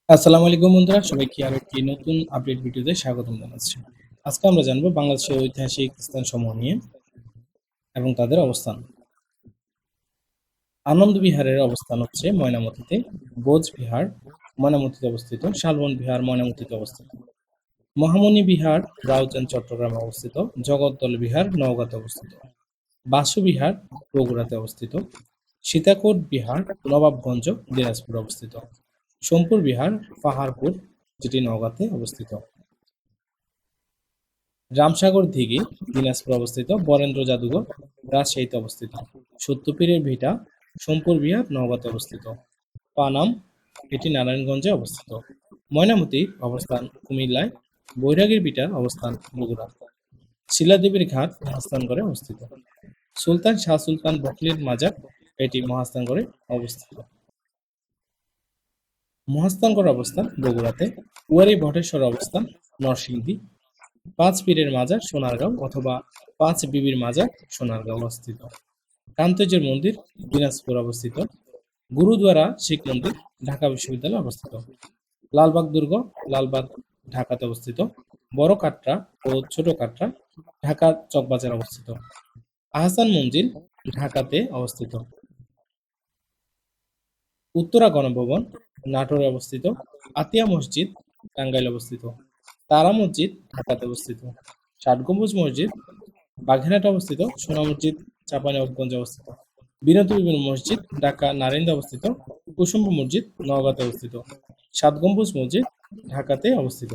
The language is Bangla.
আসসালামু আলাইকুম বন্ধুরা, সবাইকে আরো একটি নতুন আপডেট ভিডিওতে স্বাগতম জানাচ্ছি। আজকে আমরা জানবো বাংলাদেশের ঐতিহাসিক স্থানসমূহ নিয়ে এবং তাদের অবস্থান। আনন্দ বিহারের অবস্থান হচ্ছে ময়নামতিতে, বোঝবিহার ময়নামতিতে অবস্থিত, শালবন বিহার ময়নামতিতে অবস্থিত, মহামণি বিহার রাউজান চট্টগ্রামে অবস্থিত, জগদ্দল বিহার নওগাঁতে অবস্থিত, বাসু বিহার বগুড়াতে অবস্থিত, সীতাকোট বিহার নবাবগঞ্জ দিনাজপুরে অবস্থিত, সোমপুর বিহার পাহাড়পুর যেটি নওগাঁতে অবস্থিত, রামসাগর দিঘি দিনাজপুরে অবস্থিত, বরেন্দ্র জাদুঘর রাজশাহীতে অবস্থিত, সত্যপীরের ভিটা সোমপুর বিহার নওগাঁতে অবস্থিত, পানাম এটি নারায়ণগঞ্জে অবস্থিত, ময়নামতির অবস্থান কুমিল্লায়, বৈরাগীর ভিটা অবস্থান বগুড়া, শিলাদেবীর ঘাট মহাস্থানগড়ে অবস্থিত, সুলতান শাহ সুলতান বকলীর মাজার এটি মহাস্থানগড়ে অবস্থিত। মহাস্থানগড় অবস্থান বগুড়াতে, কুয়ারি ভটেশ্বর অবস্থান নরসিংদী, পাঁচ পীরের মাজার সোনারগাঁও অথবা পাঁচ বিবির মাজার সোনারগাঁও অবস্থিত, কান্তজির মন্দির দিনাজপুর অবস্থিত, গুরুদ্বারা শিখ মন্দির ঢাকা বিশ্ববিদ্যালয়ে অবস্থিত, লালবাগ দুর্গ লালবাগ ঢাকাতে অবস্থিত, বড় কাটরা ও ছোট কাটরা ঢাকা চকবাজার অবস্থিত, আহসান মঞ্জিল ঢাকাতে অবস্থিত, উত্তরা গণভবন নাটোরে অবস্থিত, আতিয়া মসজিদ টাঙ্গাইলে অবস্থিত, তারা মসজিদ ঢাকাতে অবস্থিত, ষাট গম্বুজ মসজিদ বাঘেরহাটে অবস্থিত, সোনা মসজিদ চাঁপাইনবাবগঞ্জে অবস্থিত, বিনোদী বিবির মসজিদ ঢাকা নারিন্দে অবস্থিত, কুসুম মসজিদ নওগাঁতে অবস্থিত, সাত গম্বুজ মসজিদ ঢাকাতে অবস্থিত।